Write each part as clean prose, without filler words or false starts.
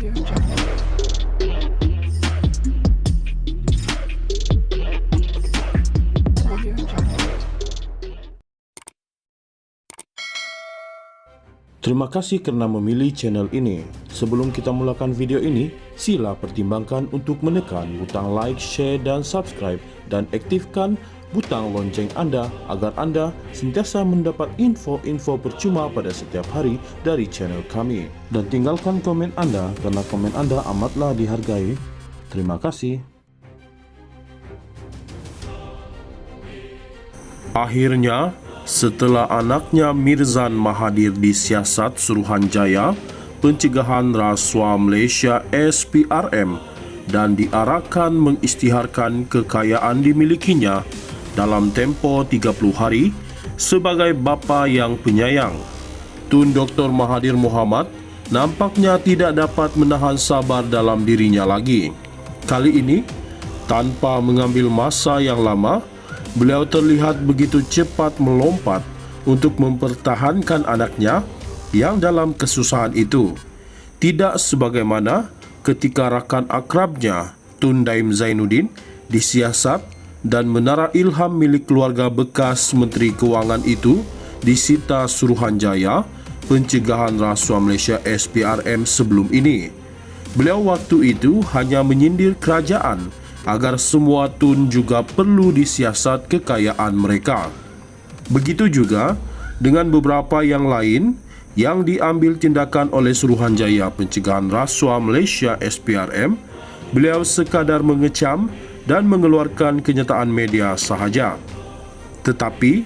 Terima kasih kerana memilih channel ini. Sebelum kita mulakan video ini, sila pertimbangkan untuk menekan butang like, share dan subscribe dan aktifkan butang lonceng anda agar anda sentiasa mendapat info-info percuma pada setiap hari dari channel kami. Dan tinggalkan komen anda kerana komen anda amatlah dihargai. Terima kasih. Akhirnya, setelah anaknya Mirzan Mahathir disiasat Suruhanjaya Pencegahan Rasuah Malaysia SPRM dan diarahkan mengisytiharkan kekayaan dimilikinya dalam tempoh 30 hari sebagai bapa yang penyayang, Tun Dr. Mahathir Mohamad nampaknya tidak dapat menahan sabar dalam dirinya lagi. Kali ini, tanpa mengambil masa yang lama, beliau terlihat begitu cepat melompat untuk mempertahankan anaknya yang dalam kesusahan itu. Tidak sebagaimana ketika rakan akrabnya Tun Daim Zainuddin disiasat dan menara ilham milik keluarga bekas Menteri Kewangan itu disita Suruhanjaya Pencegahan Rasuah Malaysia SPRM sebelum ini. Beliau waktu itu hanya menyindir kerajaan agar semua tun juga perlu disiasat kekayaan mereka. Begitu juga dengan beberapa yang lain yang diambil tindakan oleh Suruhanjaya Pencegahan Rasuah Malaysia SPRM, beliau sekadar mengecam dan mengeluarkan kenyataan media sahaja. Tetapi,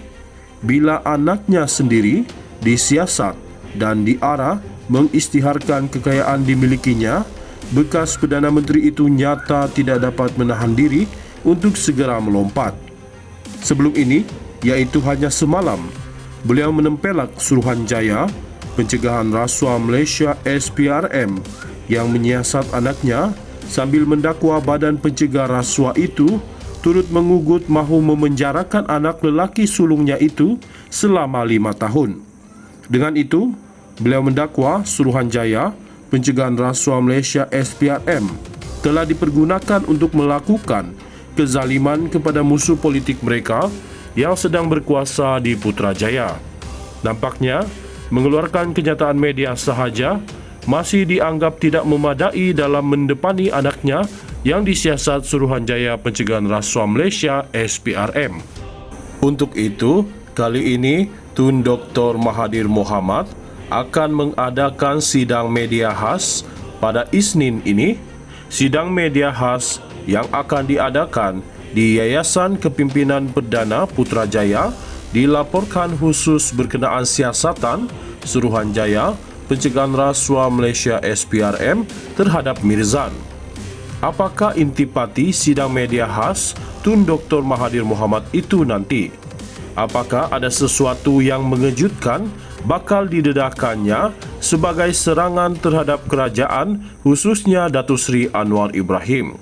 bila anaknya sendiri disiasat dan diarah mengisytiharkan kekayaan dimilikinya, bekas Perdana Menteri itu nyata tidak dapat menahan diri untuk segera melompat. Sebelum ini, iaitu hanya semalam, beliau menempelak Suruhanjaya Pencegahan Rasuah Malaysia SPRM yang menyiasat anaknya sambil mendakwa badan pencegah rasuah itu turut mengugut mahu memenjarakan anak lelaki sulungnya itu selama 5 tahun. Dengan itu, beliau mendakwa Suruhanjaya Pencegahan Rasuah Malaysia SPRM telah dipergunakan untuk melakukan kezaliman kepada musuh politik mereka yang sedang berkuasa di Putrajaya. Nampaknya, mengeluarkan kenyataan media sahaja masih dianggap tidak memadai dalam mendepani anaknya yang disiasat Suruhanjaya Pencegahan Rasuah Malaysia SPRM. Untuk itu, kali ini Tun Dr. Mahathir Mohamad akan mengadakan sidang media khas pada Isnin ini. Sidang media khas yang akan diadakan di Yayasan Kepimpinan Perdana Putrajaya dilaporkan khusus berkenaan siasatan Suruhanjaya Pencegahan Rasuah Malaysia SPRM terhadap Mirzan. Apakah intipati sidang media khas Tun Dr. Mahathir Mohamad itu nanti? Apakah ada sesuatu yang mengejutkan bakal didedahkannya sebagai serangan terhadap kerajaan, khususnya Datuk Seri Anwar Ibrahim?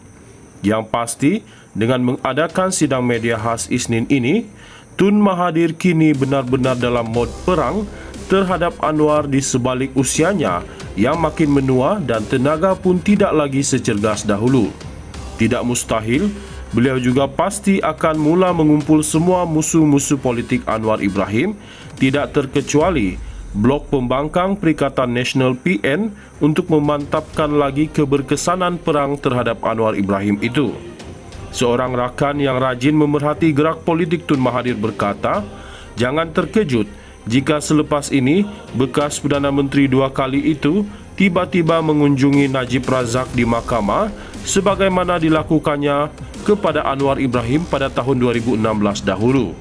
Yang pasti, dengan mengadakan sidang media khas Isnin ini, Tun Mahathir kini benar-benar dalam mod perang terhadap Anwar di sebalik usianya yang makin menua dan tenaga pun tidak lagi secerdas dahulu. Tidak mustahil, beliau juga pasti akan mula mengumpul semua musuh-musuh politik Anwar Ibrahim, tidak terkecuali Blok Pembangkang Perikatan Nasional PN untuk memantapkan lagi keberkesanan perang terhadap Anwar Ibrahim itu. Seorang rakan yang rajin memerhati gerak politik Tun Mahathir berkata, jangan terkejut jika selepas ini bekas Perdana Menteri 2 kali itu tiba-tiba mengunjungi Najib Razak di mahkamah sebagaimana dilakukannya kepada Anwar Ibrahim pada tahun 2016 dahulu.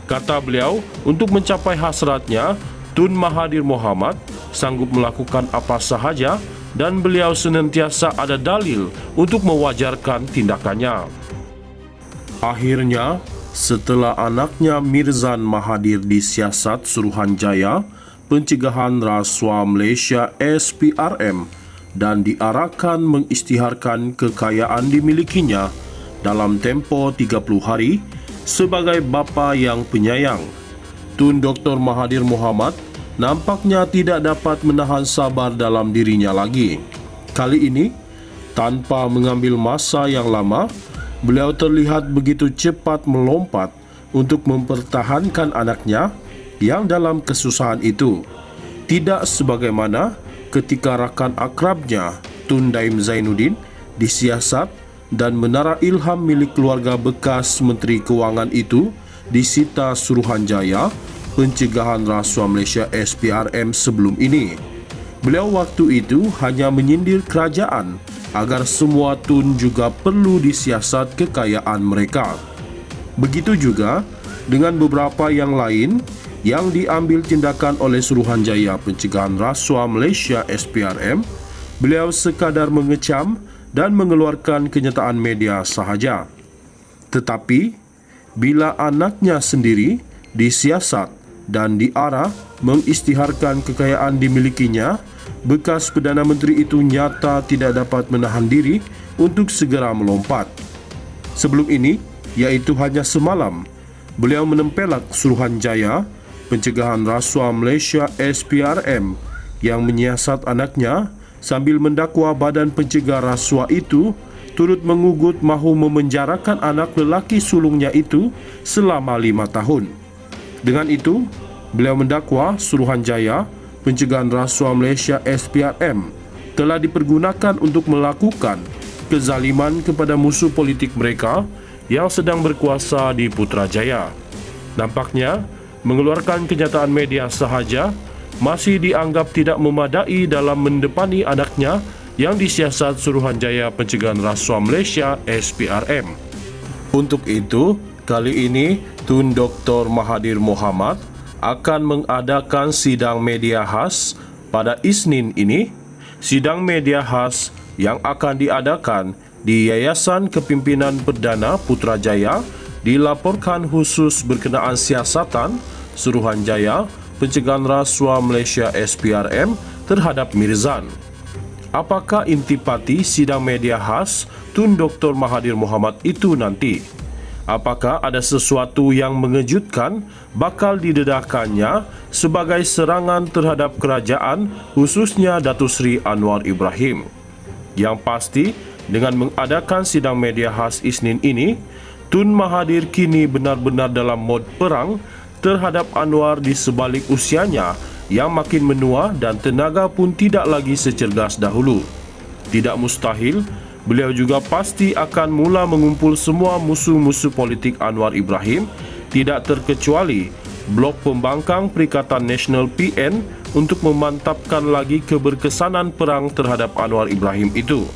Kata beliau, untuk mencapai hasratnya, Tun Mahathir Mohamad sanggup melakukan apa sahaja dan beliau senantiasa ada dalil untuk mewajarkan tindakannya. Akhirnya, setelah anaknya Mirzan Mahathir disiasat Suruhanjaya Pencegahan Rasuah Malaysia SPRM dan diarahkan mengisytiharkan kekayaan dimilikinya dalam tempoh 30 hari sebagai bapa yang penyayang, Tun Dr. Mahathir Mohamad nampaknya tidak dapat menahan sabar dalam dirinya lagi. Kali ini, tanpa mengambil masa yang lama, beliau terlihat begitu cepat melompat untuk mempertahankan anaknya yang dalam kesusahan itu. Tidak sebagaimana ketika rakan akrabnya Tun Daim Zainuddin disiasat dan menara ilham milik keluarga bekas Menteri Keuangan itu disita Suruhanjaya Pencegahan Rasuah Malaysia SPRM sebelum ini. Beliau waktu itu hanya menyindir kerajaan agar semua tun juga perlu disiasat kekayaan mereka. Begitu juga dengan beberapa yang lain yang diambil tindakan oleh Suruhanjaya Pencegahan Rasuah Malaysia SPRM, beliau sekadar mengecam dan mengeluarkan kenyataan media sahaja. Tetapi, bila anaknya sendiri disiasat dan diarah mengisytiharkan kekayaan dimilikinya, bekas Perdana Menteri itu nyata tidak dapat menahan diri untuk segera melompat. Sebelum ini, iaitu hanya semalam, beliau menempelak Suruhanjaya Pencegahan Rasuah Malaysia SPRM yang menyiasat anaknya sambil mendakwa badan pencegah rasuah itu turut mengugut mahu memenjarakan anak lelaki sulungnya itu selama 5 tahun. Dengan itu, beliau mendakwa Suruhanjaya Pencegahan Rasuah Malaysia SPRM telah dipergunakan untuk melakukan kezaliman kepada musuh politik mereka yang sedang berkuasa di Putrajaya. Nampaknya, mengeluarkan kenyataan media sahaja masih dianggap tidak memadai dalam mendepani anaknya yang disiasat Suruhanjaya Pencegahan Rasuah Malaysia SPRM. Untuk itu, kali ini Tun Dr. Mahathir Mohamad akan mengadakan sidang media khas pada Isnin ini. Sidang media khas yang akan diadakan di Yayasan Kepimpinan Perdana Putrajaya dilaporkan khusus berkenaan siasatan Suruhanjaya Pencegahan Rasuah Malaysia SPRM terhadap Mirzan. Apakah intipati sidang media khas Tun Dr. Mahathir Mohamad itu nanti? Apakah ada sesuatu yang mengejutkan bakal didedahkannya sebagai serangan terhadap kerajaan, khususnya Datuk Seri Anwar Ibrahim? Yang pasti, dengan mengadakan sidang media khas Isnin ini, Tun Mahathir kini benar-benar dalam mod perang terhadap Anwar di sebalik usianya yang makin menua dan tenaga pun tidak lagi secerdas dahulu. Tidak mustahil, beliau juga pasti akan mula mengumpul semua musuh-musuh politik Anwar Ibrahim, tidak terkecuali Blok Pembangkang Perikatan Nasional PN untuk memantapkan lagi keberkesanan perang terhadap Anwar Ibrahim itu.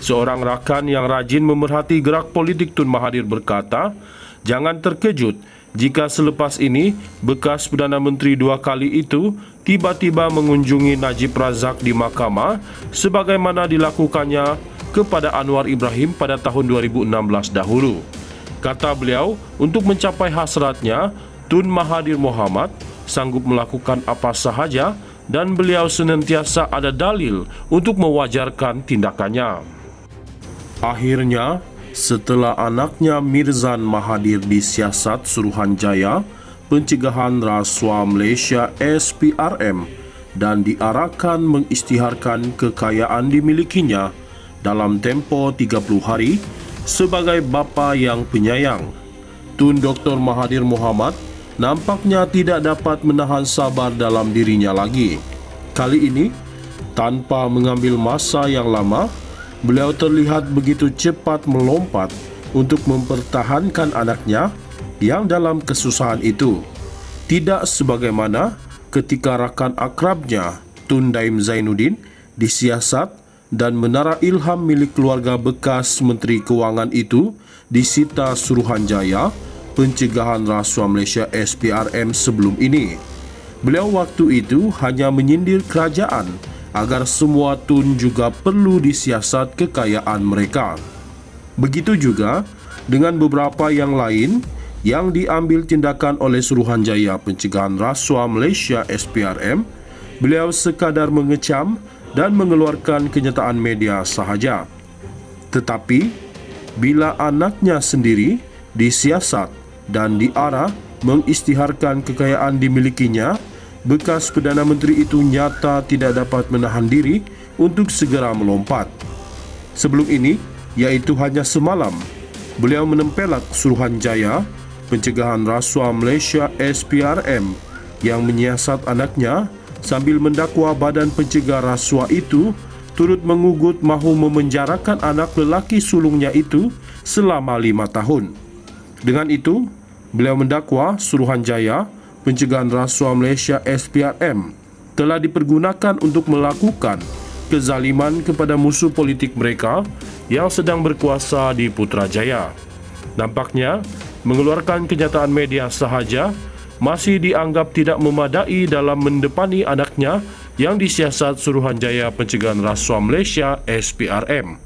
Seorang rakan yang rajin memerhati gerak politik Tun Mahathir berkata, jangan terkejut jika selepas ini bekas Perdana Menteri 2 kali itu tiba-tiba mengunjungi Najib Razak di mahkamah sebagaimana dilakukannya kepada Anwar Ibrahim pada tahun 2016 dahulu. Kata beliau, untuk mencapai hasratnya, Tun Mahathir Mohamad sanggup melakukan apa sahaja dan beliau senantiasa ada dalil untuk mewajarkan tindakannya. Akhirnya, setelah anaknya Mirzan Mahathir disiasat Suruhanjaya Pencegahan Rasuah Malaysia SPRM dan diarahkan mengisytiharkan kekayaan dimilikinya dalam tempoh 30 hari sebagai bapa yang penyayang, Tun Dr. Mahathir Mohamad nampaknya tidak dapat menahan sabar dalam dirinya lagi. Kali ini, tanpa mengambil masa yang lama, beliau terlihat begitu cepat melompat untuk mempertahankan anaknya yang dalam kesusahan itu. Tidak sebagaimana ketika rakan akrabnya Tun Daim Zainuddin disiasat dan menara ilham milik keluarga bekas Menteri Keuangan itu disita Suruhanjaya Pencegahan Rasuah Malaysia SPRM sebelum ini. Beliau waktu itu hanya menyindir kerajaan agar semua tun juga perlu disiasat kekayaan mereka. Begitu juga dengan beberapa yang lain yang diambil tindakan oleh Suruhanjaya Pencegahan Rasuah Malaysia SPRM, beliau sekadar mengecam dan mengeluarkan kenyataan media sahaja. Tetapi, bila anaknya sendiri disiasat dan diarah mengisytiharkan kekayaan dimilikinya, bekas Perdana Menteri itu nyata tidak dapat menahan diri untuk segera melompat. Sebelum ini, yaitu hanya semalam, beliau menempelak Suruhanjaya Pencegahan Rasuah Malaysia SPRM yang menyiasat anaknya sambil mendakwa Badan Pencegah Rasuah itu turut mengugut mahu memenjarakan anak lelaki sulungnya itu selama 5 tahun. Dengan itu, beliau mendakwa Suruhanjaya Pencegahan Rasuah Malaysia SPRM telah dipergunakan untuk melakukan kezaliman kepada musuh politik mereka yang sedang berkuasa di Putrajaya. Nampaknya, mengeluarkan kenyataan media sahaja masih dianggap tidak memadai dalam mendepani anaknya yang disiasat Suruhanjaya Pencegahan Rasuah Malaysia SPRM.